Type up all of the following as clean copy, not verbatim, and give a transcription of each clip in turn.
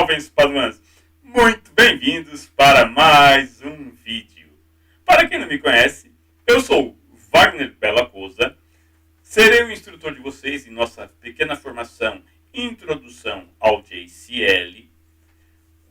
jovens paduanos, muito bem-vindos para mais um vídeo. Para quem não me conhece, eu sou Wagner Bellacosa, serei o instrutor de vocês em nossa pequena formação Introdução ao JCL.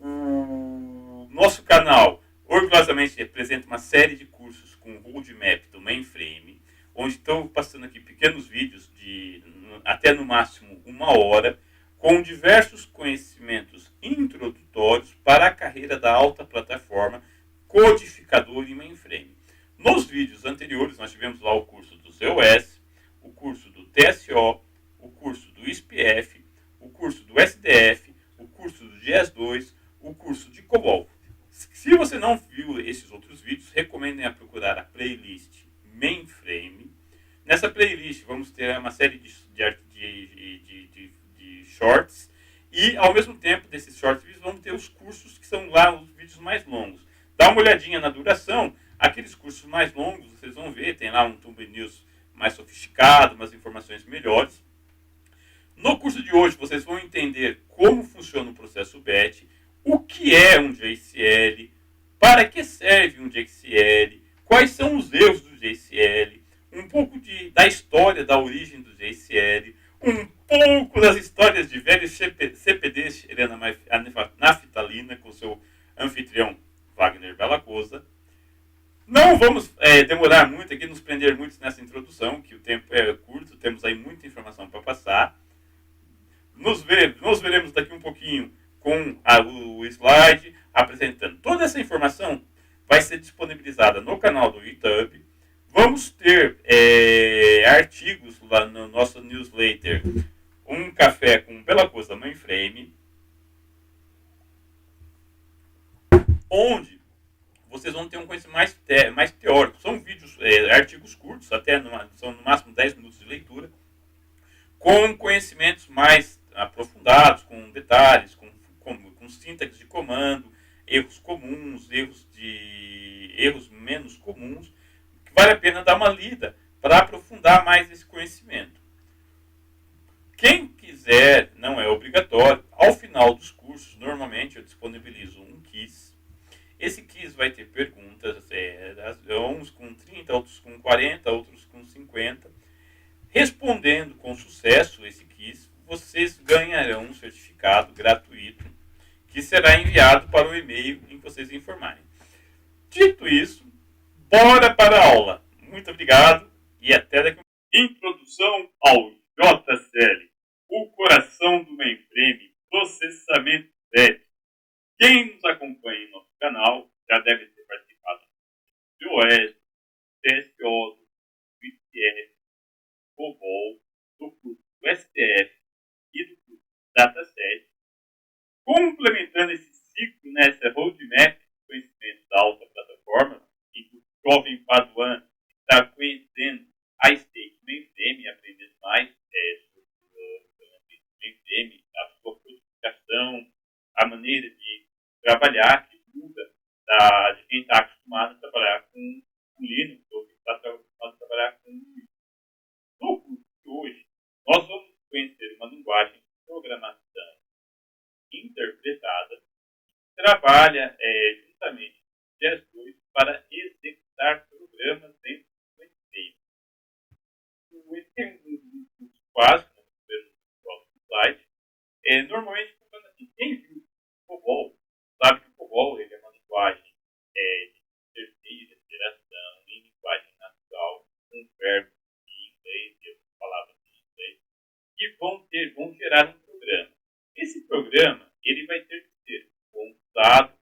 O nosso canal orgulhosamente representa uma série de cursos com roadmap do mainframe, onde estou passando aqui pequenos vídeos de até no máximo 1 hora, com diversos conhecimentos introdutórios para a carreira da alta plataforma codificador em mainframe. Nos vídeos anteriores nós tivemos lá o curso do ZOS, o curso do TSO, o curso do SPF, o curso do SDF, o curso do GS2, o curso de COBOL. Se você não viu esses outros vídeos, recomendo a procurar a playlist Mainframe. Nessa playlist vamos ter uma série de shorts e, ao mesmo tempo desses shorts vídeos, vamos ter os cursos que são lá os vídeos mais longos. Dá uma olhadinha na duração. Aqueles cursos mais longos, vocês vão ver, tem lá um Tumblr News mais sofisticado, umas informações melhores. No curso de hoje, vocês vão entender como funciona o processo BET, o que é um JCL, para que serve um JCL, quais são os erros do JCL, um pouco da história da origem do JCL, um pouco das histórias de velhos CPDs cheirando a naftalina com seu anfitrião Wagner Bellacosa. Não vamos demorar muito aqui, nos prender muito nessa introdução, que o tempo é curto, temos aí muita informação para passar. Nos veremos daqui um pouquinho com o slide apresentando. Toda essa informação vai ser disponibilizada no canal do YouTube. Vamos ter artigos lá no nosso newsletter, Um Café com Bellacosa Mainframe, onde vocês vão ter um conhecimento mais teórico. São vídeos, artigos curtos, são no máximo 10 minutos de leitura, com conhecimentos mais aprofundados, com detalhes, com sintaxe de comando, erros comuns, erros menos comuns, que vale a pena dar uma lida para aprofundar mais esse conhecimento. Quem quiser, não é obrigatório, ao final dos cursos, normalmente eu disponibilizo um quiz. Esse quiz vai ter perguntas, uns com 30, outros com 40, outros com 50. Respondendo com sucesso esse quiz, vocês ganharão um certificado gratuito que será enviado para o e-mail em que vocês informarem. Dito isso, bora para a aula. Muito obrigado e até daqui a pouco. Introdução ao JCL, o coração do mainframe, processamento BET. Quem nos acompanha em nosso canal já deve ter participado do OS, TSO, do ITF, COBOL, do curso do STF e do curso do Dataset, complementando esse ciclo nessa roadmap de conhecimento da alta plataforma, em que o jovem paduan está conhecendo a state mainframe e aprendendo mais sobre o mainframe, a sua codificação, a maneira de trabalhar, que muda de quem está acostumado a trabalhar com Linux ou quem está acostumado a trabalhar com Windows. No curso de hoje, nós vamos conhecer uma linguagem de programação interpretada que trabalha justamente com GS2 para executar programas dentro do mainframe. Esse tem um curso básico, vamos ver no próximo slide. Normalmente, quem viu COBOL sabe que o COBOL ele é uma linguagem de terceira geração, em linguagem natural, com verbos em inglês e outras palavras em inglês, que vão gerar um programa. Esse programa ele vai ter que ser compilado.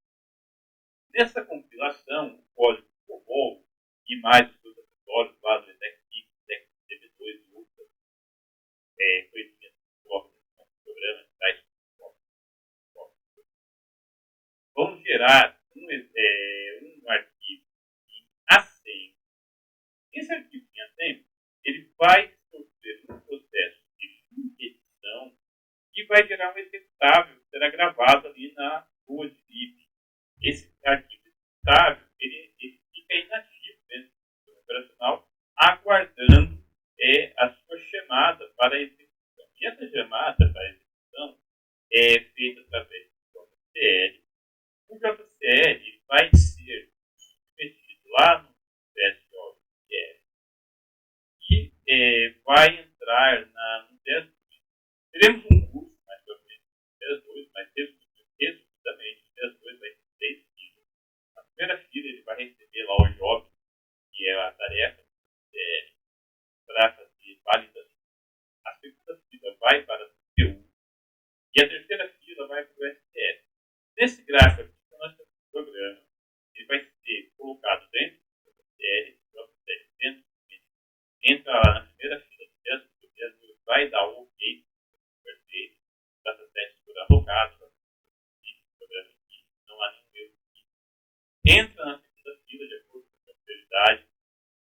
Nessa compilação, o código COBOL e mais os seus acessórios, lá do ExecDB, DB2 e outras coisinhas que colocam no programa, vão gerar um arquivo em assembly. Esse arquivo em assembly ele vai sofrer um processo de repetição e vai gerar um executável que será gravado ali na rua de lib. Esse arquivo executável ele fica inativo dentro do sistema operacional, aguardando a sua chamada para a execução. E essa chamada para a execução é feita através do JCL. O JCL vai ser metido lá no TSOL e vai entrar no TES. Teremos um curso mais para frente no TES 2, mas resumidamente o TES 2 vai ter 3 filas. Na primeira fila ele vai receber lá o job, que é a tarefa para fazer validação. A segunda fila vai para a CPU e a terceira fila vai para o STF. Nesse gráfico aqui, nós temos um programa. Ele vai ser colocado dentro do STL, dentro do entra lá na primeira fila do teste, o teste vai dar o ok, perfeito, o datasets por alocado, o programa aqui, não há nenhum erro. Entra na segunda fila de acordo com a prioridade,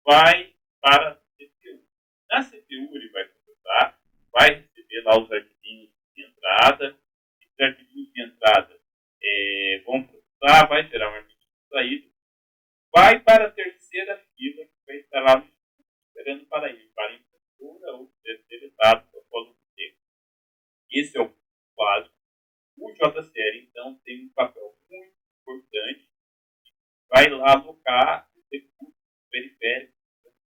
vai para a CPU. Na CPU ele vai processar, vai receber lá os arquivinhos de entrada, esses arquivinhos de entrada vão processar, vai gerar um arquivo de saída, vai para a terceira fila que vai estar lá no esperando para ir para a infraestrutura ou ser deletado após o tempo. Esse é o básico. O JCL, então, tem um papel muito importante. Vai lá alocar os recursos periféricos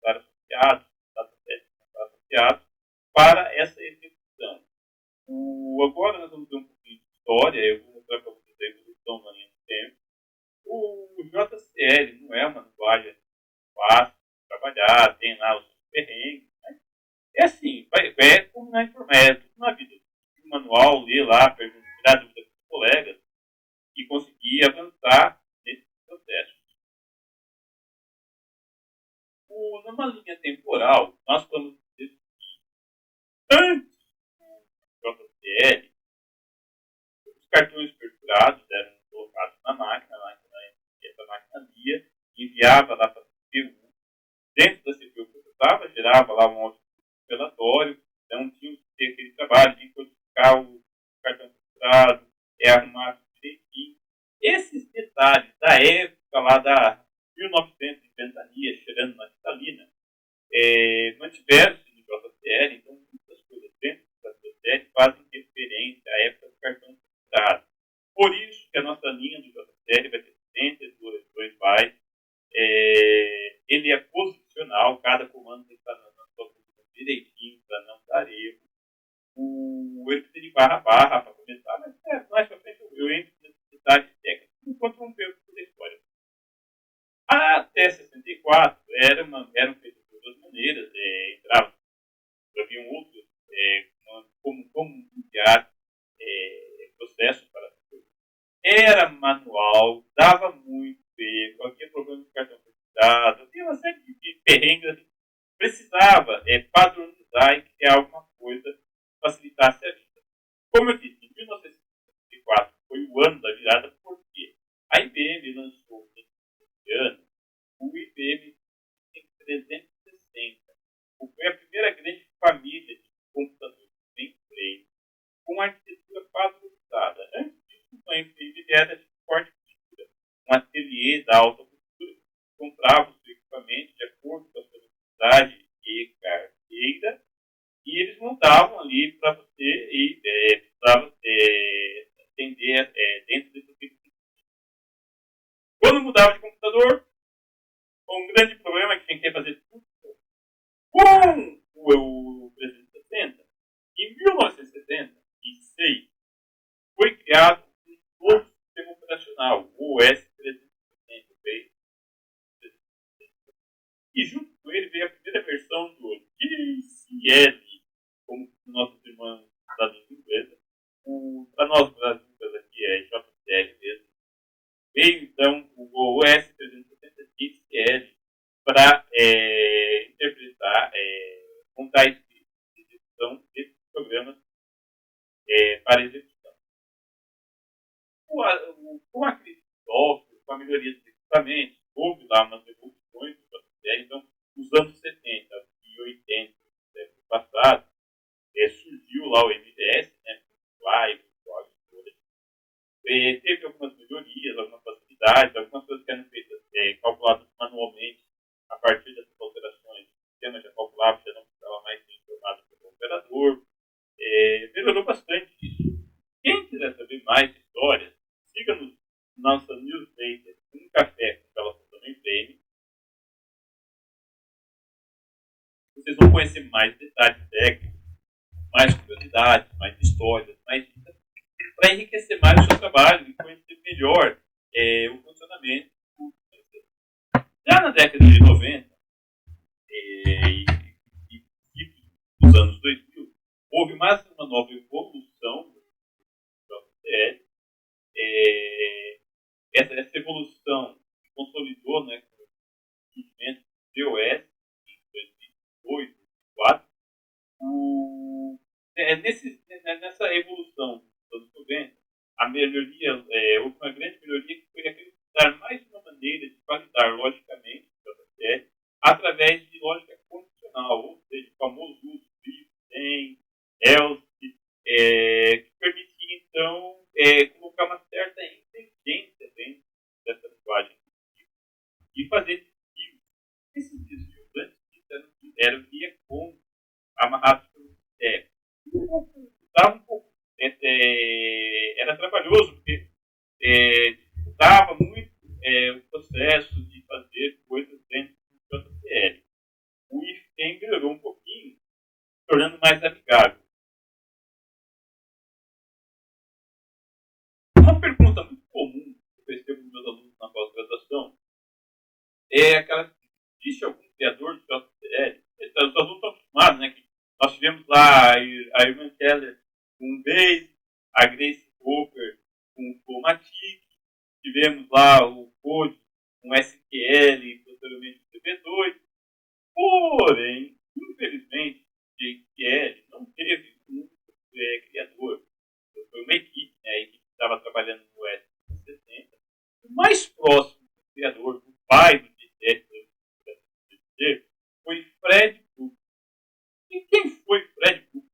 associados, associados para essa execução. Agora nós vamos ver um pouquinho de história. Eu vou mostrar para vocês a evolução na linha do tempo. O JCL não é uma linguagem fácil de trabalhar, tem lá os perrengues. Né? É assim, como na informática, tudo na vida. O manual, ler lá, tirar dúvida com os colegas e conseguir avançar nesse processo. Numa linha temporal, nós vamos dizer que antes do JCL, os cartões perfurados eram colocados na máquina, essa máquina lia, enviava lá para a CPU. Dentro da CPU processava, gerava lá um outro relatório, então tinha que ter aquele trabalho de codificar o cartão perfurado, arrumar direitinho. Esses detalhes da época lá da 1900 de ventania, cheirando na Citalina, mantiveram-se no JCL, então muitas coisas dentro do JCL fazem referência à época do cartão perfurado. Por isso que a nossa linha do JCL vai ter 102 bytes. Ele é posicional, cada comando está na sua posição direitinho para não dar erro. Ele precisa de barra para começar, mas mais para frente eu entro nessa necessidade técnica, enquanto vamos ver toda a história. Até 64 eram feitas de duas maneiras, haviam outros como enviar processos para era manual, dava muito erro, havia problema de cartão fechado, havia uma série de perrengues, assim, precisava padronizar e criar alguma coisa que facilitasse a vida. Como eu disse, em 1964 foi o ano da virada, porque a IBM lançou nesse ano o IBM 360. Foi a primeira grande família de computadores mainframe com arquitetura padronizada. Antes disso, o mainframe era de forte costura, um ateliê da alta costura, comprava o seu equipamento de acordo com a sua necessidade e carteira, e eles montavam ali para você e precisava atender dentro desse equipamento. Quando mudava de computador, um grande problema é que tinha que fazer tudo com o 360. Em 1976, foi criado um novo sistema operacional, o OS 360. E junto com ele veio a primeira versão do JCL, como nossos irmãos da língua inglesa. Para nós brasileiros aqui é JCL mesmo. Veio então o OS 360 JCL para interpretar, montar a execução desses programas para execução. Com a crise de software, com a melhoria dos equipamentos, houve lá umas evoluções do JCL. Então, nos anos 70 e 80 do século passado, surgiu lá o MDS, né, teve algumas melhorias, algumas facilidades, algumas coisas que eram feitas, calculadas manualmente a partir dessas alterações. O sistema já calculava, já não precisava mais ser informado pelo operador. Melhorou bastante isso. Quem quiser saber mais histórias, vocês vão conhecer mais detalhes técnicos, mais curiosidades, mais histórias, mais dicas, para enriquecer mais o seu trabalho e conhecer melhor o funcionamento do financeiro. Já na década de 90 e nos anos 2000, houve mais uma nova evolução do JCL. Essa evolução se consolidou, né, com o surgimento do DOS em 2002, 2004. Nessa evolução dos anos 90, a melhoria, houve uma grande melhoria que foi acreditar mais uma maneira de validar logicamente o JCL através de lógica condicional, ou seja, o famoso uso de tem, else, que permitia, então, colocar uma certa inteligência dentro dessa linguagem e fazer desvios. Esses desvios antes eram via com amarrados pelo critério. Dava um pouco, era trabalhoso, porque dificultava muito o processo de fazer coisas dentro do JCL. O IFTEM melhorou um pouquinho, tornando mais amigável. Uma pergunta muito comum que eu recebo dos meus alunos na pós-graduação é aquela: existe algum criador do JCL? Os alunos estão acostumados, né? Que nós tivemos lá a irmã Keller com o Base, a Grace Hopper com o Fomatic, tivemos lá o Code com SQL e posteriormente o CP2. Porém, infelizmente, o JCL não teve um criador. Foi uma equipe, né? A equipe que estava trabalhando no S60. O mais próximo do criador, do pai do JCL, foi Fred Cook. E quem foi Fred Cook?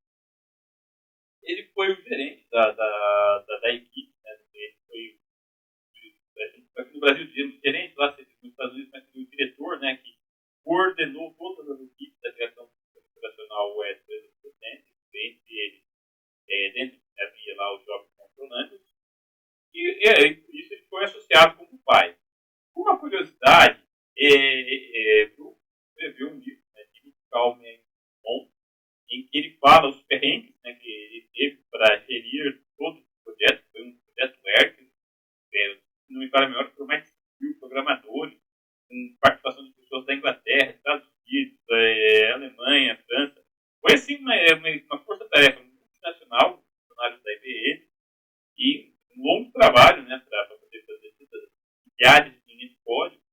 Ele foi o gerente da equipe, né? Ele foi, aqui no Brasil dizemos gerente, lá nos Estados Unidos, mas foi o diretor, né? Que coordenou todas as equipes da criação operacional US360, entre eles, dentro havia lá os jogos controlantes, e por isso ele foi associado como pai. Uma curiosidade, Bruno escreveu um livro, né, de Calmen On, em que ele fala os perrengues, né, que ele teve para gerir todo o projeto. Foi um projeto Hercules, não me fala melhor, foram mais de 1.000 programadores, com participação de pessoas da Inglaterra, Estados Unidos, Alemanha, França. Foi assim uma força-tarefa multinacional, funcionários da IBM, e um longo trabalho, né, para poder fazer milhares de linhas de código.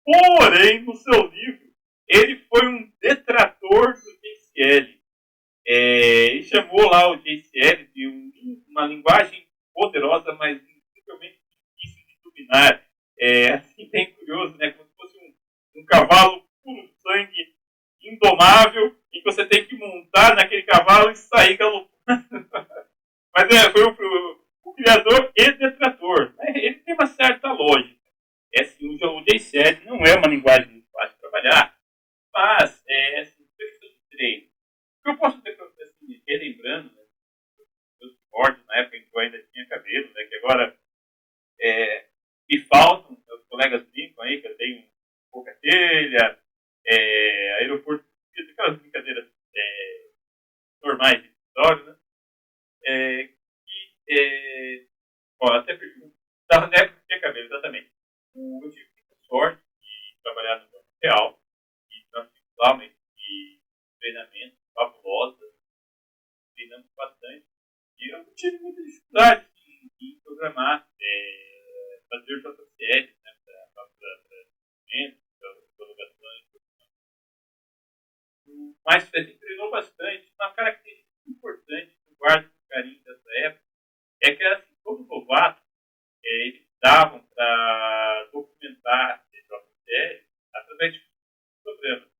Porém, no seu livro, ele foi um detrator do JCL. Ele chamou lá o JCL de uma linguagem poderosa, mas incrivelmente difícil de dominar. Assim, bem curioso, né? Como se fosse um cavalo puro sangue, indomável, e que você tem que montar naquele cavalo e sair galopando. Mas foi o criador e detrator. Ele tem uma certa lógica. Assim, o JCL não é uma linguagem muito fácil de trabalhar, mas assim, precisa de treino. O que eu posso dizer para você, assim, relembrando, né, meus cortes na época em que eu ainda tinha cabelo, né, que agora me faltam, meus colegas brincam aí, que eu tenho pouca telha, aeroporto, aquelas brincadeiras normais de história, né? Até pergunto, na época que tinha cabelo, exatamente. Eu tive muita sorte de trabalhar no banco real, e nós tivemos lá uma equipe de treinamento fabulosa, treinamos bastante, e eu não tive muita dificuldade em programar, fazer o JCL, né, para homologações. Mas a gente treinou bastante. Uma característica importante que eu guardo com carinho dessa época é que, assim, todo novato, eles davam para documentar esse JCL através de programas.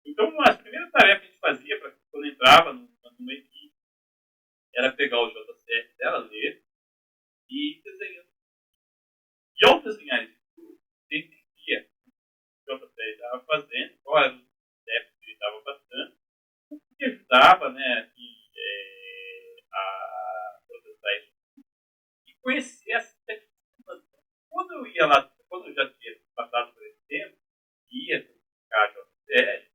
Então, as primeiras tarefas que a gente fazia quando entrava numa equipe era pegar o JCL dela, ler e ir desenhando. E ao desenhar isso tudo, você entendia o que o JCL estava fazendo, qual era o step que ele estava passando, o que ajudava, né, assim, a processar isso e conhecer as técnicas. Quando eu ia lá, quando eu já tinha passado por esse tempo, ia buscar a JCL,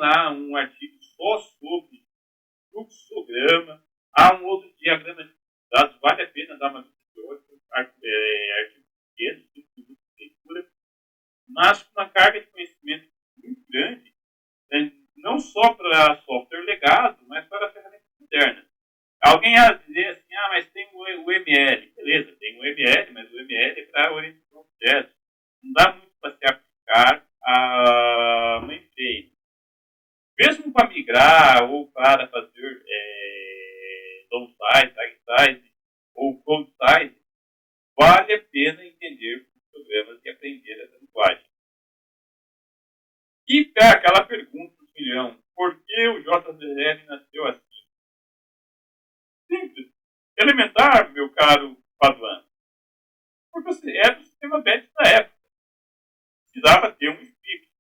lá um artigo só sobre fluxograma. Há um outro diagrama de dados, vale a pena dar uma visita hoje, artigo pequeno, de leitura, mas com uma carga de conhecimento muito grande, não só para software legado, mas para ferramentas modernas. Alguém ia dizer assim, mas tem o ML. Beleza, tem o ML, mas o ML é para orientação a objetos. Não dá muito para se aplicar a mainframe. Mesmo para migrar ou para fazer downsize, size ou code size, vale a pena entender os programas e aprender essa linguagem. E aquela pergunta do milhão, por que o JVM nasceu assim? Simples. Elementar, meu caro Paduan. Porque você era do sistema BET da época. Precisava ter um script.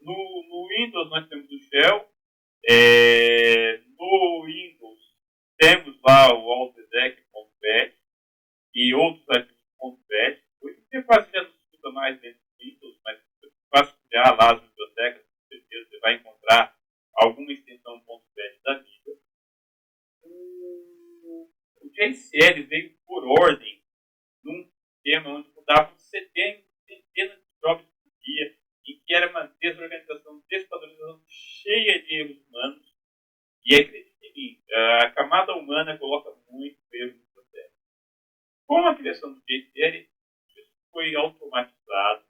No Windows nós temos o Shell. No Windows temos lá o altexec.bat e outros arquivos.bat. Hoje você quase já não se usa mais dentro do Windows, mas se você vasculhar lá as bibliotecas, com certeza você vai encontrar alguma extensão .bat da vida. O JCL veio por ordem num sistema onde mudavam centenas de jobs por dia, em que era uma desorganização, despadronização cheia de erros humanos. E acredite em mim, a camada humana coloca muito erro no processo. Com a criação do JCL, isso foi automatizado.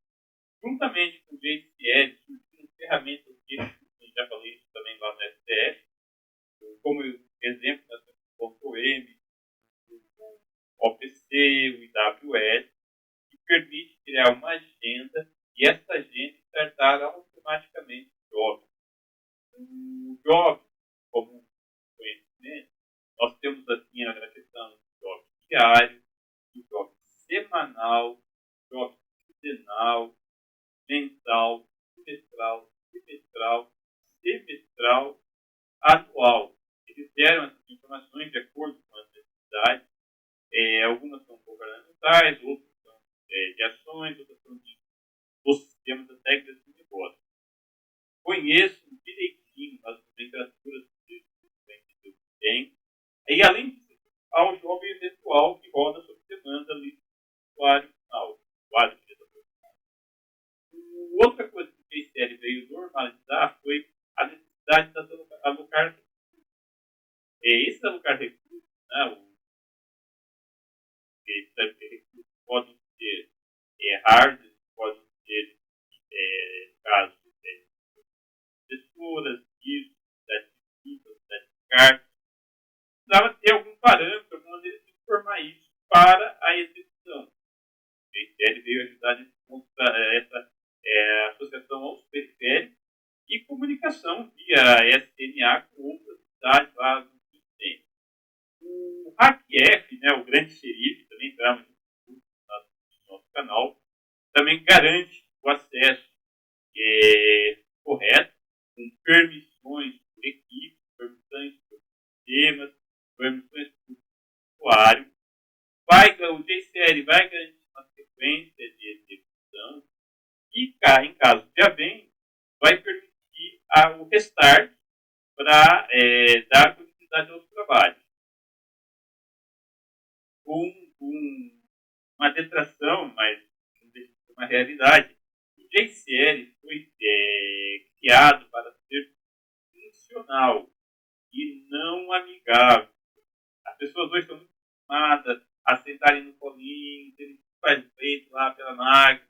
Juntamente com o JCL, surgiram ferramentas de já falei isso também lá no STF, como exemplo, nós temos o .m, o OPC, o IWS, que permite criar uma agenda e essa agenda startar automaticamente o job. O job, como conhecimento, nós temos assim a questão do job diário, do job semanal, do job quinzenal, mensal, trimestral, semestral, anual. Eles deram essas informações de acordo com as necessidades. Algumas são governamentais, outras são de ações, outras são dos sistemas das regras de negócio. Conheço direitinho as nomenclaturas que tem. E além disso, há o jogo eventual que roda sob demanda ali do usuário final. Outra coisa que o JCL veio normalizar foi a necessidade de alocar recursos. Esses alocar recursos, esses recursos podem ser hardware, podem ser, no caso, texturas, discos, cartas. Precisava ter algum parâmetro, alguma maneira de informar isso para a execução. O JCL veio ajudar nesse ponto, essa associação aos periféricos e comunicação via SNA com outras cidades lá do sistema. O HackF, o grande xerife, também entramos no nosso canal, também garante o acesso correto, com permissões por equipe, permissões por sistemas, permissões por usuário. O JCL vai garantir uma sequência de execução e, em caso de AVEM, vai permitir o restart para dar continuidade aos trabalhos. Uma detração, mas não deixa de ser uma realidade, o JCL foi criado para ser funcional e não amigável. As pessoas hoje estão muito acostumadas a sentarem no colinho, terem tudo faz feito lá pela máquina,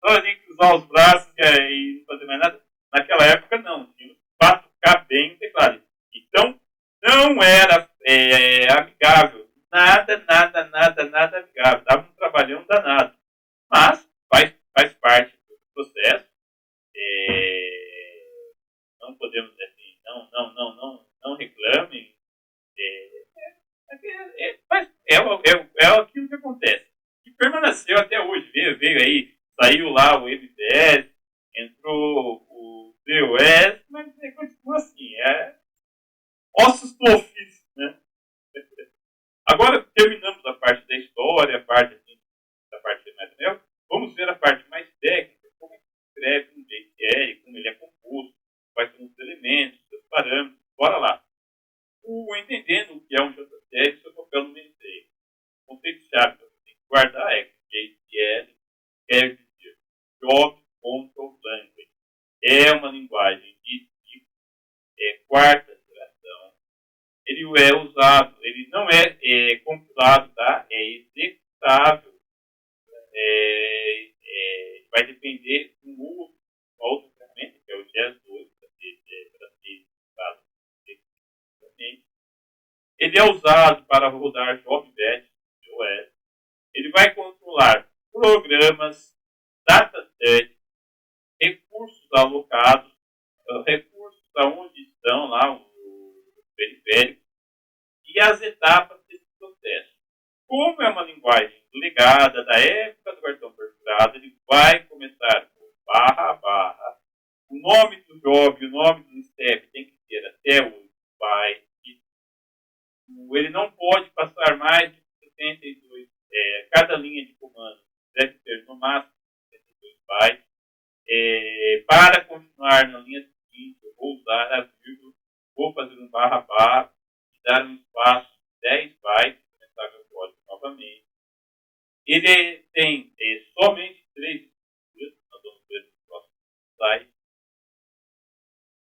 só tem que cruzar os braços e não fazer mais nada. Naquela época, não. Tinha que tocar bem o teclado. Então, não era amigável. Nada amigável. Dava um trabalhão danado. Mas faz parte do processo. Não podemos dizer assim, não reclamem. É aquilo que acontece. E permaneceu até hoje. Veio aí, saiu lá o MPS, entrou o DOS, mas continua assim. Ossos do ofício, né? Agora terminamos a parte da história, a parte da parte mais técnica. Vamos ver a parte mais técnica, como é que se escreve um JCL, como ele é composto, quais são os parâmetros. Bora lá. Entendendo o que é um JTL e seu papel no mainframe. O conceito-chave que você tem que guardar é que JTL quer dizer Job Control Language. É uma linguagem de tipo quarta geração. Ele é usado, ele não é compilado, tá? É executável. Vai depender do uso de uma outra ferramenta, que é o JS2, para ser executado. Ele é usado para rodar JobVet, OS. Ele vai controlar programas, datasets, recursos alocados, recursos aonde estão lá os periféricos e as etapas desse processo. Como é uma linguagem legada da época do cartão perfurado, ele vai começar com barra, barra. O nome do job, o nome do step tem que ser até o byte. Ele não pode passar mais de 72. Cada linha de comando deve ter no máximo 72 bytes. Para continuar na linha seguinte, eu vou usar a vírgula, vou fazer um barra, barra e dar um espaço de 10 bytes para começar meu código novamente. Ele tem somente 3 estruturas, nós vamos ver no próximo slide.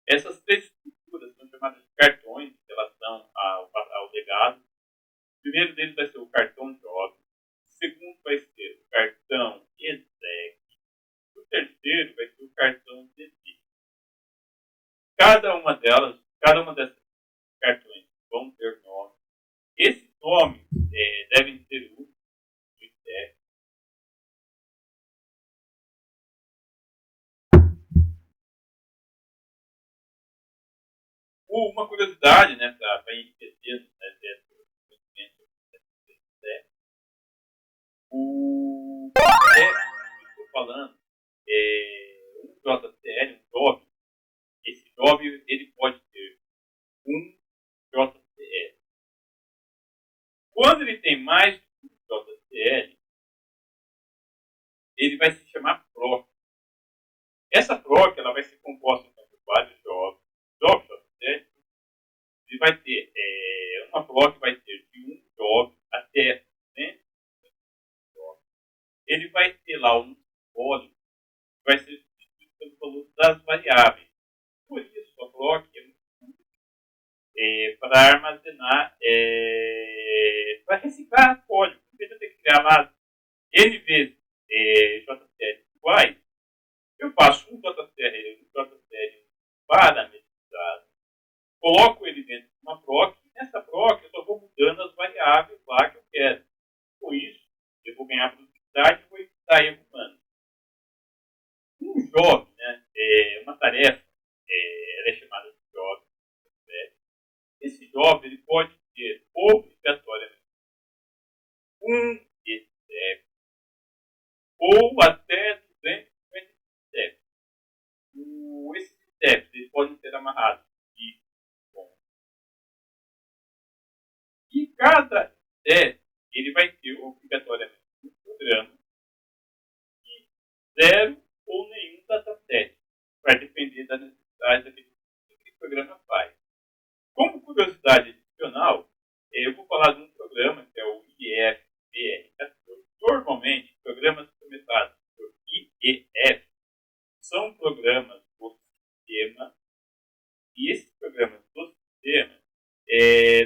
Essas 3 estruturas são chamadas de cartões em relação ao legado. O primeiro deles vai ser o cartão job. O segundo vai ser o cartão exec. O terceiro vai ser o cartão desist. Cada uma dessas cartões vão ter nome. Esses nomes devem ser únicos no exec. Uma curiosidade, né, para enriquecer o conhecimento o que eu estou falando um JCL, um job. Esse job ele pode ter um JCL. Quando ele tem mais de um JCL, ele vai se chamar proc. Essa proc ela vai ser composta por vários jobs. JCL, ele vai ter uma proc vai ter de um job até 100 jobs. Ele vai ter lá um código que vai ser substituído pelo valor das variáveis. Por isso, a proc para armazenar, para reciclar código. Em vez de eu ter que criar lá N vezes JCL iguais, eu faço um JCL parametrizado, coloco ele dentro de uma proc, e nessa proc eu só vou mudando as variáveis lá que eu quero. Com isso, eu vou ganhar produtividade e vou evitar erro humano. Um job, né, uma tarefa, ela é chamada de job. Esse job ele pode ter obrigatoriamente um step ou até 250 steps. Esses steps eles podem ser amarrados de ponto. E cada step ele vai ter obrigatoriamente um programa e 0 ou nenhum dataset. Vai depender da necessidade daquele que aquele programa faz. Como curiosidade adicional, eu vou falar de um programa que é o IEF-BR14. Normalmente, programas começados por IEF são programas do sistema, e esses programas do sistema,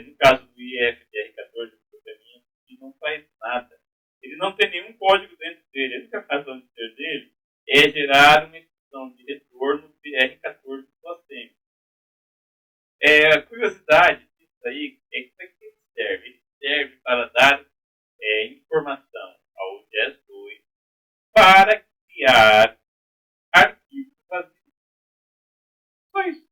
no caso do IEF-BR14, o programinha não faz nada. Ele não tem nenhum código dentro dele. A única razão de ser dele é gerar uma instrução de retorno BR14 do assembly. A curiosidade disso aí é que para que ele serve? Ele serve para dar informação ao JS2 para criar arquivos vazios. Só isso.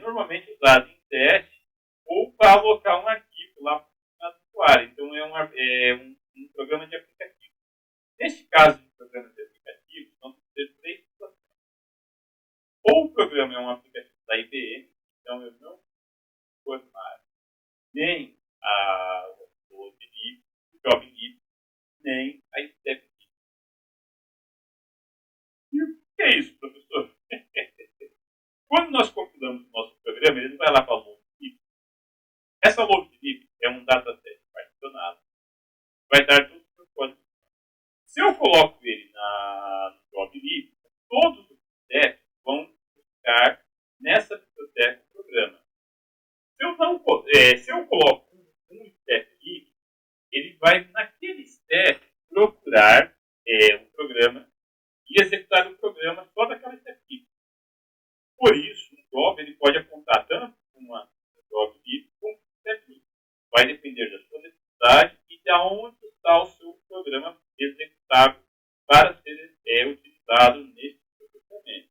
Normalmente usado em teste ou para alocar um arquivo lá para o usuário. Então é um programa de aplicativo. Neste caso de programa de aplicativo, vamos ter 3 situações. Ou o programa é um aplicativo da IBM, então eu não vou formar nem o Job Lib, nem a Step. E o que é isso, professor? Quando nós programa, ele não vai lá para a LoadLib. Essa LoadLib é um dataset particionado. Vai dar tudo por código. Se eu coloco ele no JobLib, todos os steps vão ficar nessa biblioteca do programa. Se eu coloco um step livre, ele vai naquele step procurar o programa e executar o programa só daquela step livre. Por isso, o job ele pode apontar tanto uma job livre como um step livre. Vai depender da sua necessidade e de onde está o seu programa executável para ser utilizado nesse processamento.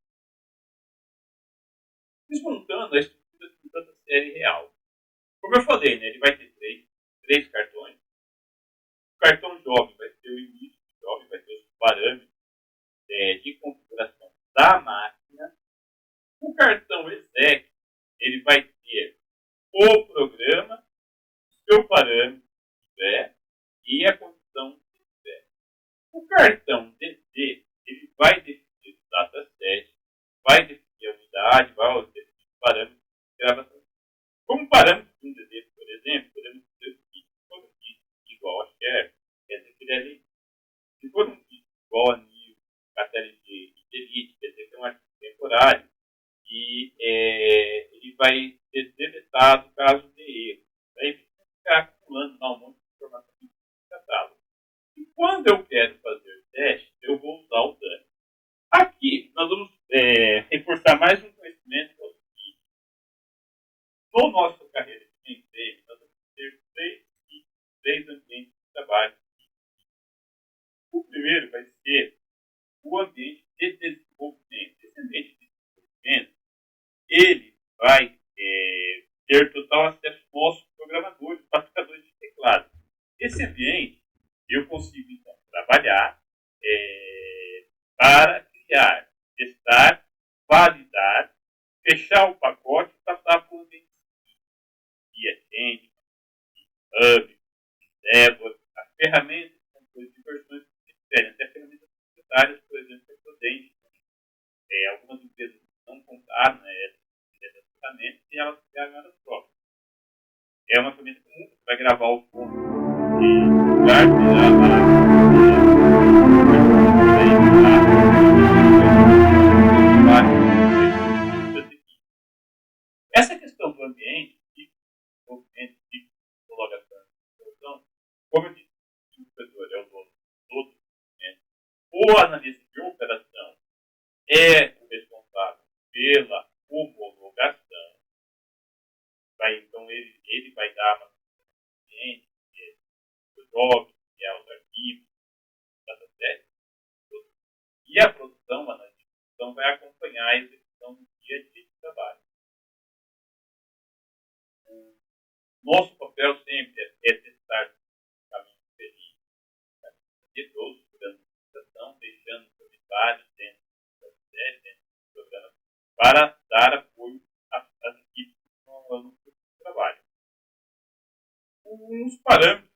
Desmontando a estrutura da série real. Como eu falei, né, ele vai ter três cartões. O cartão job vai ter o início do job, vai ter os parâmetros de configuração da máquina. O cartão exec, ele vai ter o programa, o seu parâmetro e a condição de tiver. O cartão DD, ele vai definir o dataset, vai definir a unidade, vai definir os parâmetros de gravação. Como parâmetro de um DD, por exemplo, podemos dizer o kit for um kit igual a share, quer dizer que ele é livre. Se for um kit igual a new, KTLG e delete, quer dizer que é um arquivo temporário e ele vai ser deletado caso de erro. Aí ficar acumulando um monte de informação no catálogo. E quando eu quero fazer teste, eu vou usar o done. Aqui, nós vamos reforçar mais um conhecimento que é o seguinte. No nosso carreira de mainframe, nós vamos ter três ambientes de trabalho. O primeiro vai ser o ambiente de desenvolvimento. Esse ambiente de desenvolvimento, ele vai ter total acesso aos nossos programadores, pacificadores de teclado. Esse ambiente, eu consigo, então, trabalhar para criar, testar, validar, fechar o pacote e passar para o ambiente via Change, Hub, Endeavor, as ferramentas de controle de versões diferentes, até ferramentas proprietárias, por exemplo, a Prudente. Algumas empresas não compraram essas ferramentas e elas criaram elas próprias. É uma ferramenta comum, você vai gravar o som e essa questão do ambiente, de desenvolvimento, de homologação, como eu disse, o professor é o dono de todo o documento. O analista de operação é o responsável pela homologação. Então, ele vai dar uma cliente, o job, criar os arquivos, dataset, e a produção, a analisação, vai acompanhar a execução do dia a dia de trabalho. Nosso papel sempre é testar o caminho feliz, todos durante a apresentação, deixando comentários dentro da série, dentro do programa, para dar apoio às equipes que estão no trabalho. Uns parâmetros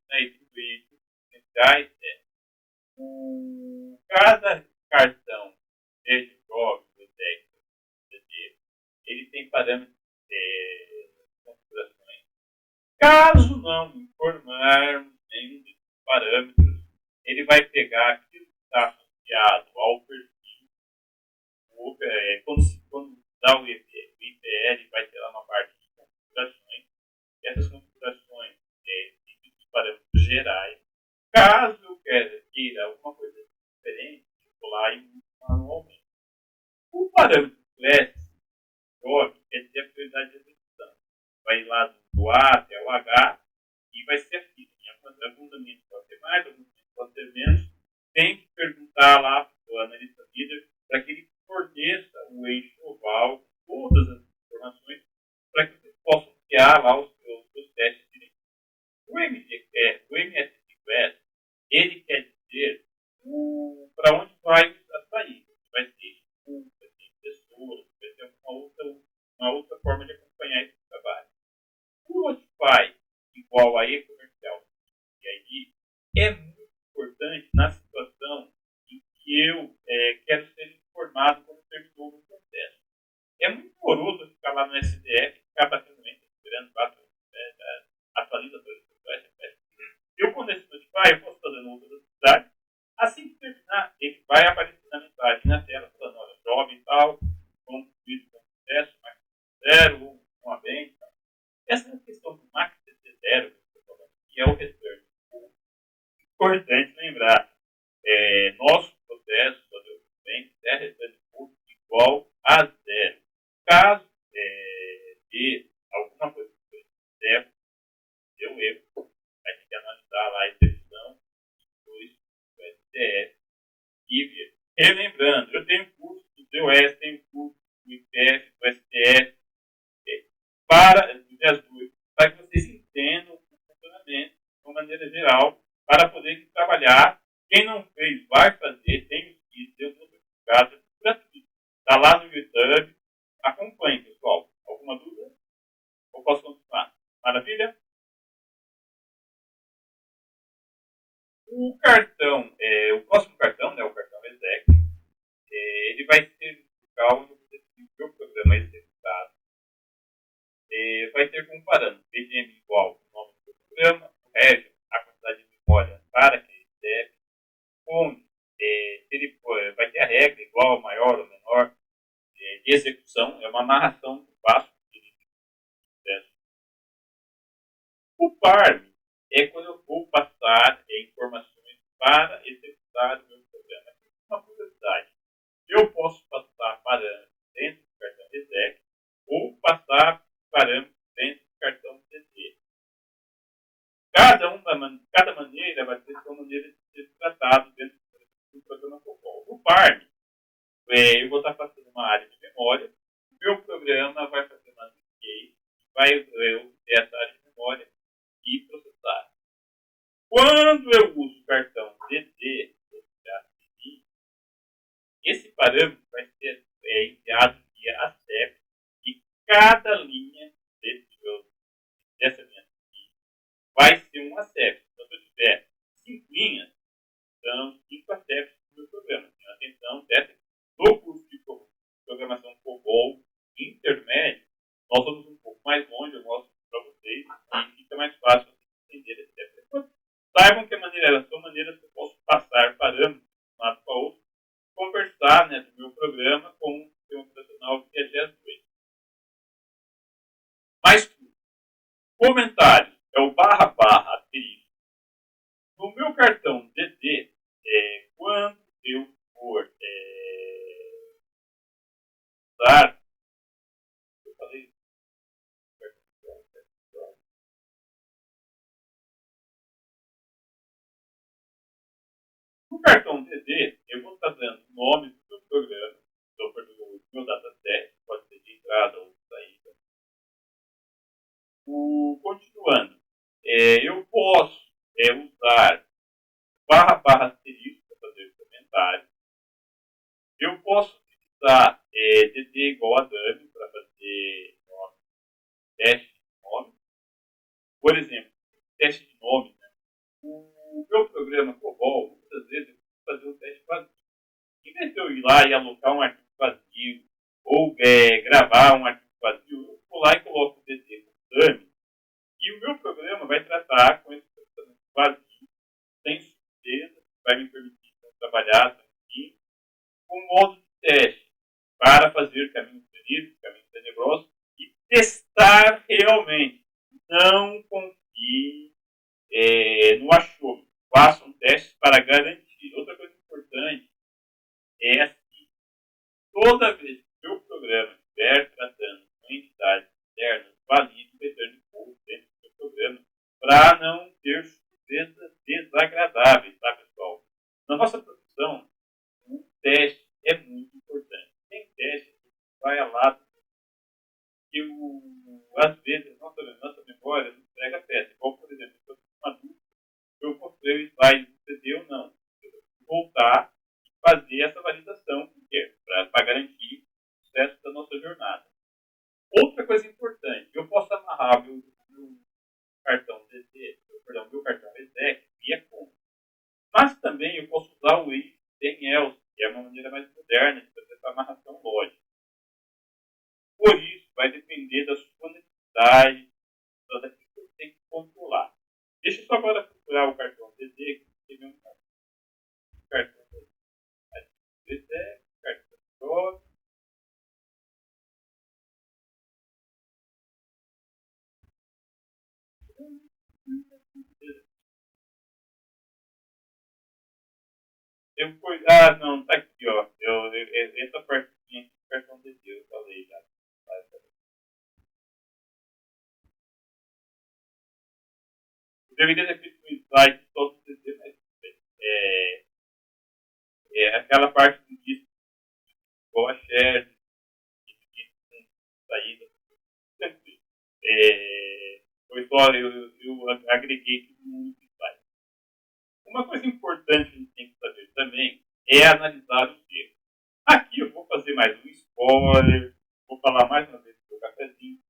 essenciais cada cartão, seja jogo, ele tem parâmetros de configurações. Caso não informarmos nenhum desses parâmetros, ele vai pegar aquilo que está associado ao perfil. Quando dá o IPL, vai ter lá uma parte de configurações. Essas configurações têm os parâmetros gerais. Caso eu queira alguma coisa diferente, eu vou lá e mudo manualmente. O parâmetro class quer dizer a prioridade de execução. Vai lá do A até o H e vai ser assim. Alguns ambientes pode ter mais, alguns ambientes pode ter menos. Tem que perguntar lá para o analista líder para que ele forneça o enxoval, todas as informações, para que vocês possam criar lá os seus testes direitos. O MS Request, ele quer dizer para onde vai a saída. Vai ter vai ter pessoas, vai ter uma outra forma de acompanhar esse trabalho. O Notify, igual a e-comercial e aí, é muito importante na situação em que eu quero ser informado como servidor do processo. É muito moroso ficar lá no SDF, tal, concluído com sucesso, mas zero, ou com a bem. Essa questão do max zero, que é o return. Importante lembrar, nosso processo é return igual a zero. Caso de alguma coisa que deu erro, a gente analisar lá a execução do STF e ver. Relembrando, eu tenho curso do DOS, tenho curso do IPF, do STF, para as duas, para que vocês entendam o funcionamento de uma maneira geral, para poder trabalhar. Quem não fez, vai fazer, tem os kits, tem os certificados, gratuito. Está lá no YouTube. Acompanhe, pessoal. Alguma dúvida? Ou posso continuar? Maravilha? O cartão, o próximo cartão, né, o cartão ESEC, ele vai ser o onde você tem o seu programa executado. Vai ter como parâmetro BGM igual o nome do programa, o REGIO, a quantidade de memória para aquele ESEC, onde ele vai ter a regra igual, maior ou menor, de execução, é uma narração do passo que ele processo. O PARM é quando eu vou passar informações para executar o meu programa. Uma curiosidade, eu posso passar parâmetros dentro do cartão ESEC ou passar parâmetros dentro do cartão CD. Cada maneira vai ter sua maneira de ser tratado dentro do programa COBOL. O PARM, eu vou estar passando uma área de memória, o meu programa vai fazer uma case, vai ter essa área de memória e processar. Quando eu uso o cartão DD, esse parâmetro vai ser enviado via ACEP e cada linha dessa minha vai ser um ACEP. Então, se eu tiver 5 linhas, são 5 ACEPs do meu programa. Tenha atenção, certo? No curso de programação COBOL intermédio, nós vamos um pouco mais longe, eu mostro para vocês, e fica mais fácil entender esse tempo. Saibam que são maneiras que eu posso passar parâmetros de um lado para outro, conversar, né, do meu programa com o sistema operacional que é GS2. Mais tudo. Comentários é o / asterisco. No meu cartão DD, quando eu for usar, eu falei, no cartão DD, eu vou estar dando o nome do meu programa, então, o meu dataset, pode ser de entrada ou de saída. Continuando, eu posso usar / asterisco para fazer comentário. Eu posso utilizar DD igual a dummy para fazer teste de nome. Por exemplo, teste de nome. Né? O meu programa COBOL, muitas vezes, eu preciso fazer um teste vazio. Em vez de eu ir lá e alocar um arquivo vazio ou gravar um arquivo vazio, eu vou lá e coloco o DD como dummy. E o meu programa vai tratar com esse processamento vazio, sem surpresa, vai me permitir trabalhar aqui com modo de teste para fazer caminhos felizes, caminhos tenebrosos e testar realmente. Não confie no achômetro. Façam testes para garantir. Outra coisa importante é assim, toda vez que o seu programa estiver tratando com entidades externas, valide o return code dentro do seu programa para não ter surpresas desagradáveis, tá, pessoal? Na nossa profissão, o teste é muito importante. Sem teste, vai a lado. E às vezes, nossa memória não entrega peça. Igual, por exemplo, se eu tenho uma dúvida, eu mostrei o slide do CD ou não. Eu preciso voltar e fazer essa validação para garantir o sucesso da nossa jornada. Outra coisa importante, eu posso amarrar meu cartão DD, meu cartão ESEC via conta. Mas também eu posso usar o Waze sem ELSE, que é uma maneira mais moderna de fazer essa amarração lógica. Por isso, vai depender da sua necessidade, daquilo que você tem que controlar. Deixa eu só agora procurar o cartão DD, que teve um cartão DD, cartão Não, tá aqui, ó. Essa partezinha aqui, cartão de Deus, eu falei já. Eu deveria ter feito um slide todo o CD, mas é, é aquela parte do disco, igual a share, com saída, tranquilo. Foi só, eu agreguei tudo no slide. Uma coisa importante que a gente tem que saber também é analisar os erros. Aqui eu vou fazer mais um spoiler, vou falar mais uma vez do meu cafezinho.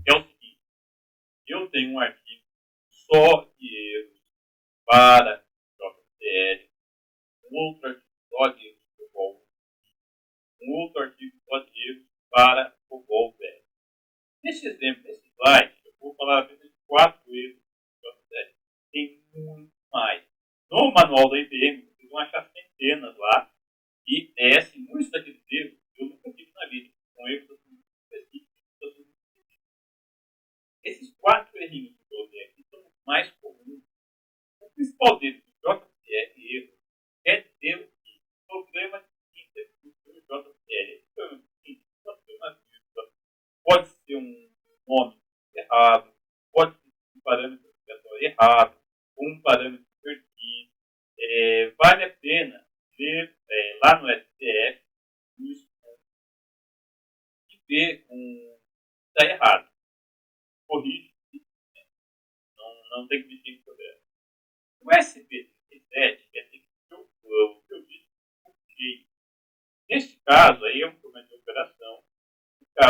É o seguinte, eu tenho um arquivo só de erros para JCL, um outro arquivo só de erros para o COBOL, um outro arquivo só de erros para o COBOL velho. Nesse exemplo, nesse slide, eu vou falar apenas de 4 erros de JCL. Tem muito mais. No manual da IBM, vocês vão achar centenas lá. E assim, muitos daqueles erros eu nunca tive na vida. São erros específicos. Esses 4 errinhos que eu coloquei aqui são os mais comuns. O principal deles, o JCL erro, é ter o problema de síntese do JCL. Pode ser um nome errado, pode ser um parâmetro errado, um parâmetro perdido. Vale a pena ver lá no STF e ver está errado. Corrige, não tem que mexer com problema. O SP37 quer dizer que o seu disco cheio. Neste caso, aí é um problema de operação.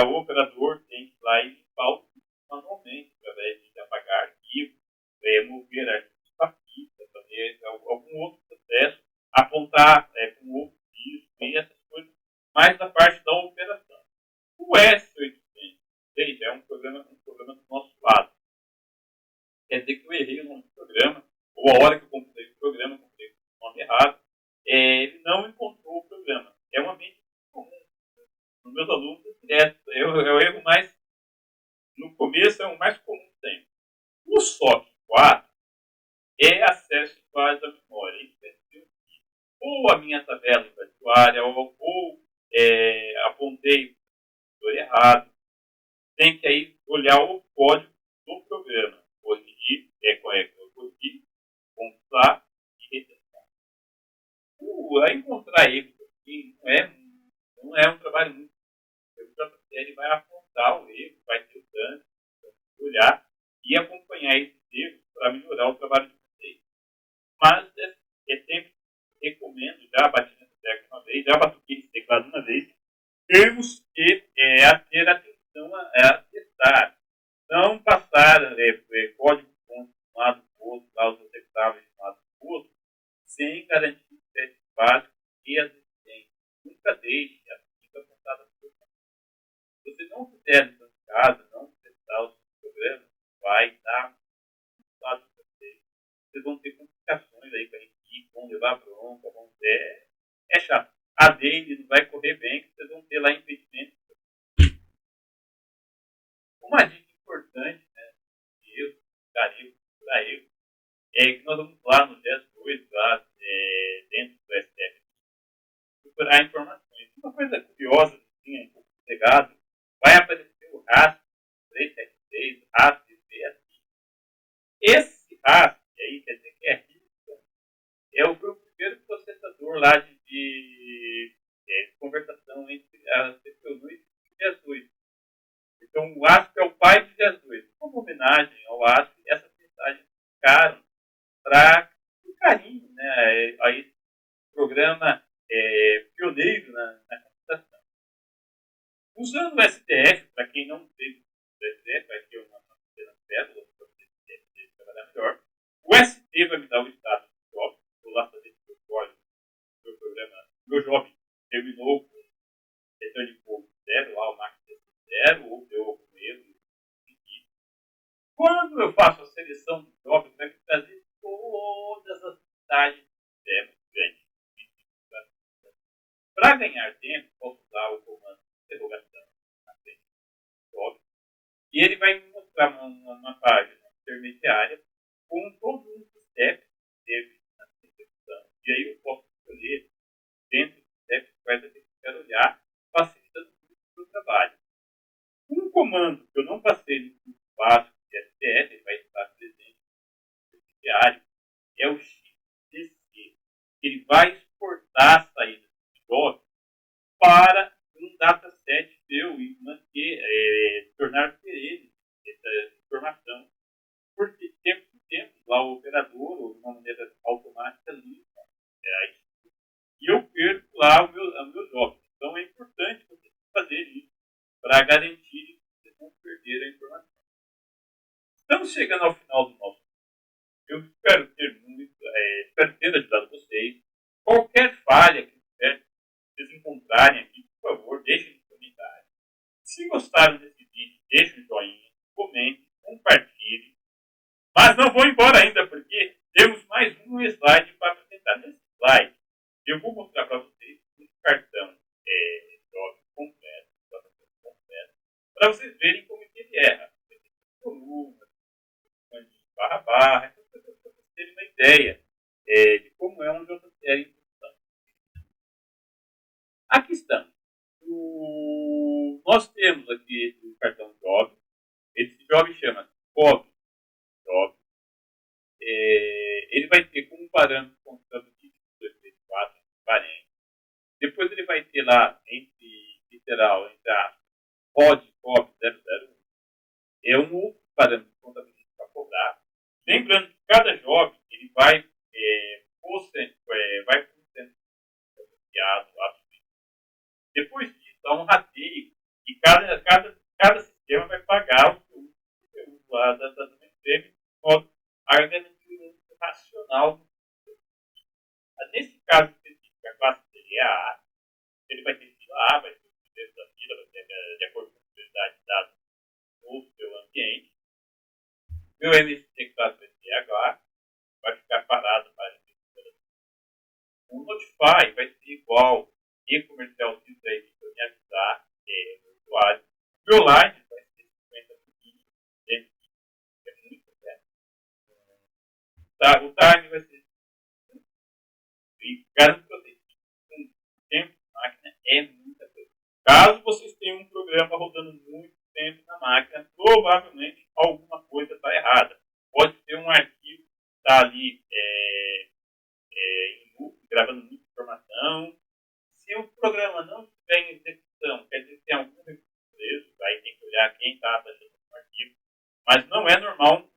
O operador tem que ir lá e limpar o manualmente, através de apagar arquivo, mover arquivos para pista, fazer algum outro processo, apontar com outro disco e essas coisas, mais da parte da operação. O S806 é um programa do nosso lado. Quer dizer que eu errei o nome do programa, ou a hora que eu computei o programa, comprei o nome errado, ele não encontrou o programa. É um ambiente comum. Nos meus alunos, é o erro mais, no começo, é o mais comum que tem. O SOC 4 é acesso fácil à memória. Ou a minha tabela inventariada, ou apontei o errado. Tem que aí olhar o código do programa. Corrigir, corrigir, computar e retentar. Encontrar erros aqui não é um trabalho muito. Ele vai apontar o erro, vai ter o dano, olhar e acompanhar esses erros para melhorar o trabalho de vocês. Mas sempre recomendo, já bati nessa tecla uma vez, já batuquei esse teclado uma vez, temos que ter atenção a testar. Não passar código fonte de um lado para o outro, lá os executáveis de um lado para o outro, sem garantir o teste básico e as existências. Nunca deixe a ficha apontada por você. Se você não fizer a lição de casa, não testar os programas, vai dar resultado para vocês. Vocês vão ter complicações aí com a equipe, vão levar bronca, vão ter. É chato. A dele não vai correr bem, vocês vão ter lá impedimento. Uma dica importante, né, que eu daria para eu, é que nós vamos lá no GES 2, lá dentro do STF, procurar informações. Uma coisa curiosa, assim, um pouco legado, vai aparecer o RASP 376, RASP VSI. Esse RASP aí, quer dizer que é RISC, é o primeiro processador lá de conversação entre a CPU2 e o GES 2. Então, o ASP é o pai do GES 2. Como homenagem ao ASP, essas mensagens ficaram para um carinho, né, a esse programa pioneiro na computação. Usando o STF, para quem não teve o STF, vai ter uma pequena pérola para você trabalhar melhor. O ST vai me dar o estado do job. Vou lá fazer o código do meu programa. Meu job terminou com retorno de fogo 0, lá o max 0, ou deu algum erro. Quando eu faço a seleção do job, vai me trazer todas as mensagens grandes. Para ganhar tempo, posso usar o comando interrogação na frente do job. E ele vai me mostrar uma página intermediária com todos os steps que teve na execução. E aí eu posso escolher dentro dos steps quais é que eu quero olhar, facilitando muito o meu trabalho. Um comando que eu não passei no curso básico de STF, ele vai estar presente no diário, é o XDC. Ele vai exportar a saída do job para um dataset meu e manter, tornar perene essa informação. Porque tempo por tempo, lá o operador, ou de uma maneira automática, limpa e eu perco lá o meu job. Então é importante você fazer isso para garantir que você não perder a informação. Estamos chegando ao final do nosso. Eu espero ter ajudado vocês. Qualquer falha que vocês encontrarem aqui, por favor, deixem nos comentários. Se gostaram desse vídeo, deixem um joinha, comente, compartilhe. Mas não vou embora ainda, porque temos mais um slide para apresentar. Nesse slide, eu vou mostrar para vocês um cartão job completo, para vocês verem como que ele erra. Coluna, barra, para vocês terem uma ideia de como é um JCL em função. Aqui estamos. Nós temos aqui esse cartão job. Esse job chama COB job. Ele vai ter como parâmetro constante de 234 parente. Depois ele vai ter lá, entre literal, entre aspas, COB 001. É um outro parâmetro de contabilidade para cobrar. Lembrando que cada job ele vai por um centro associado a. Depois disso, há um rateio e cada sistema vai pagar o conteúdo lá da mainframe de modo a garantir um uso racional. Nesse caso específico, a classe dele é a A. Ele vai ter fila A, vai ter o preço da fila, vai ter de acordo com a prioridade de dados no seu ambiente. Meu MST classe vai ser H, vai ficar parado para a o Notify vai ser igual e comercial cita aí para me avisar o usuário. O Online vai ser 50 minutos, é muito certo. Tá, o time vai ser e garanto que vocês um tempo de máquina é muita coisa. Caso vocês tenham um programa rodando muito tempo na máquina, provavelmente alguma coisa está errada. Pode ser um arquivo que está ali em loop, gravando muita informação. Se o programa não estiver em execução, quer dizer que tem algum recurso preso, aí tem que olhar quem está baixando o arquivo. Mas não é normal um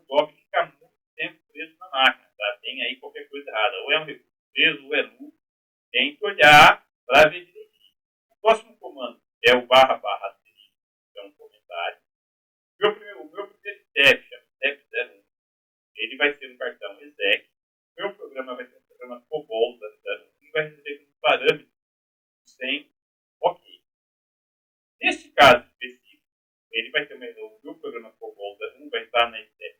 job ficar muito tempo preso na máquina. Tá? Tem aí qualquer coisa errada. Ou é um recurso preso, ou é loop. Tem que olhar para ver direitinho. O próximo comando é o //, que é um comentário. O meu primeiro step chama step 01. Ele vai ser um cartão exec. O meu programa vai ser um programa COBOL 01 e vai receber um parâmetro sem OK. Neste caso específico, ele vai ter o meu programa COBOL 01 vai estar na step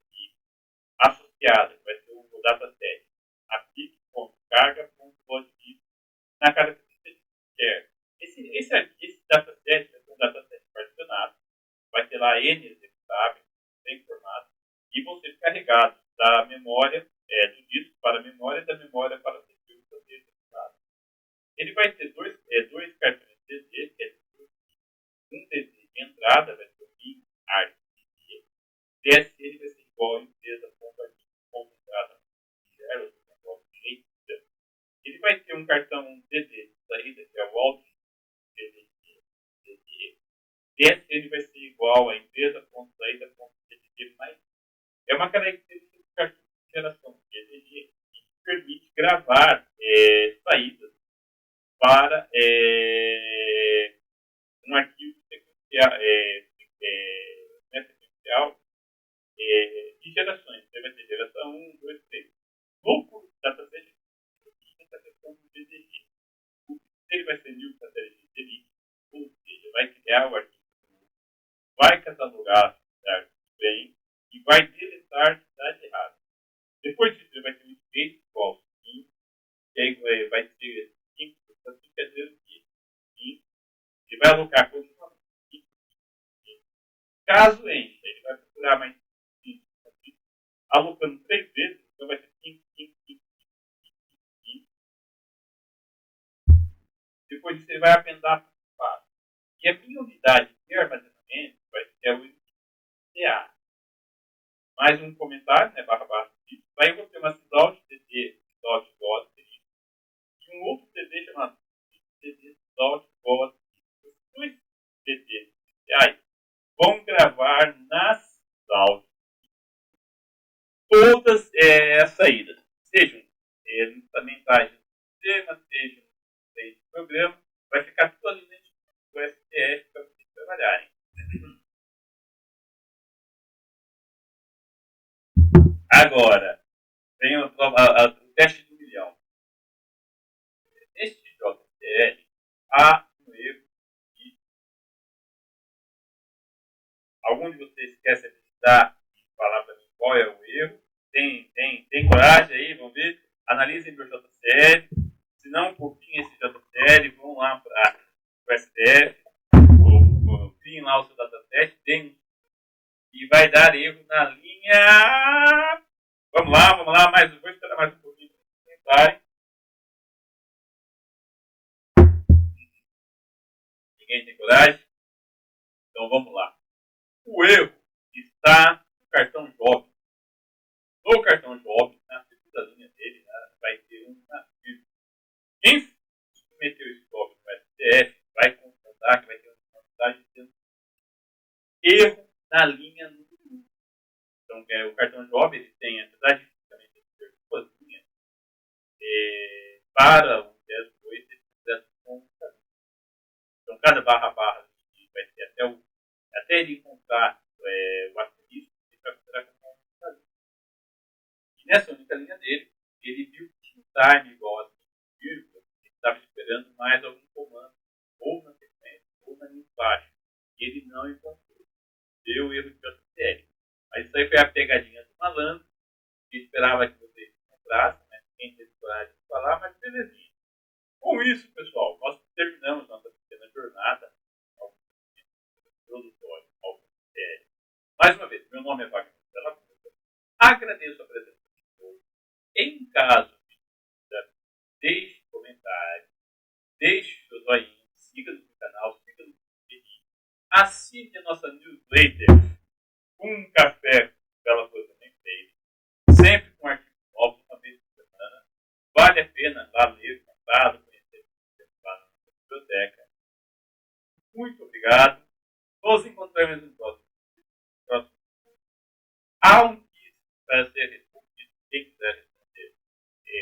associada, vai ser o dataset aplique.carga.load na característica share. Esse dataset vai ser um dataset particionado, vai ter lá N executáveis, sem formato, e vão ser carregados da memória, do disco para a memória, da memória para o CPU para ser executado. Ele vai ter dois cartões DD, que é um DD de entrada, vai ser o bin, ARC, DSL vai ser igual a empresa.entrada, ele vai ter um cartão DD de saída, que é o Alt DD. DSL vai ser igual a empresa.saída.DD mais. É uma característica do cartão de geração DDG que permite gravar saídas para um arquivo sequencial, de gerações. Você vai ter geração 1, 2, 3. No dataset, essa questão do DDG. Ele vai ser new category delete, ou seja, vai criar o arquivo, vai catalogar a bem e vai deletar a cidade errada. Depois disso, ele vai ter um space igual sim, e aí vai ter 5, quer dizer o quê? Ele vai alocar continuamente. Caso encha, ele vai procurar mais 5, alocando 3 Depois você vai apertar para. E a minha unidade de armazenamento vai ser o IDA. Mais um comentário, né, barra barra. Aí eu vou ter uma sysout dd sysout e um outro dd chamado dd sysout os dois DDs iniciais vão gravar nas sysout todas as saídas, sejam mensagens do sistema, sejam de programa, vai ficar tudo ali dentro do STF para vocês trabalharem. Agora, tem o teste do milhão. Neste JTL, há um erro que algum de vocês quer se habilitar e falar para mim qual é o erro? Tem coragem aí? Vamos ver? Analisem meu JCL. Se não, copiem esse JCL, vão lá para o STF, copiem lá o seu datatest, e vai dar erro na linha. Vamos lá, vou esperar mais um pouquinho para vocês comentarem. Ninguém tem coragem? Então vamos lá. O erro está no cartão jovem. No cartão jovem, na segunda linha dele, né, vai ter um nativo. Quem submeteu esse jovem no STF vai constatar que vai ter uma mensagem dizendo erro na linha número 1. Então, o cartão jovem ele tem, apesar de fisicamente ter duas linhas, para o 02 ele precisa com um caminho. Então, cada barra vai ter até ele encontrar o asterisco, ele vai considerar como uma única linha. E nessa única linha dele, ele viu que tinha um time igual a vírgula, ele estava esperando mais algum comando, ou na sequência, ou na linha de baixo. E ele não encontrou. Deu erro de JTL. Mas isso aí foi a pegadinha do malandro, que esperava que vocês encontrassem, né? Quem teve coragem de falar, mas belezinha. Com isso, pessoal, nós terminamos nossa pequena jornada ao introdutório ao JTL. Mais uma vez, meu nome é Wagner Della Cruz. Agradeço a presença de todos. Em caso de dúvida, deixe comentário, deixe seu joinha, siga-nos no canal, siga-nos no vídeo, assine a nossa newsletter, um café Bela Coisa Bem Feita, sempre com artigos novos, uma vez por semana. Vale a pena lá ler, comprar, conhecer lá na nossa biblioteca. Muito obrigado. Nos encontramos no próximo. Há um quiz para ser respondido. Quem quiser responder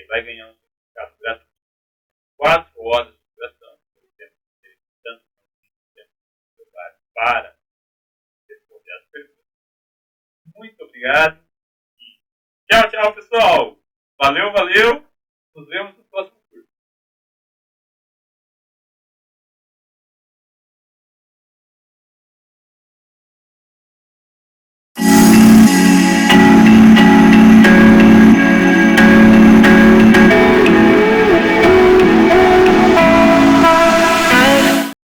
vai ganhar um certificado gratuito. 4 horas de duração. Tanto para responder as perguntas. Muito obrigado. Tchau, pessoal. Valeu. Nos vemos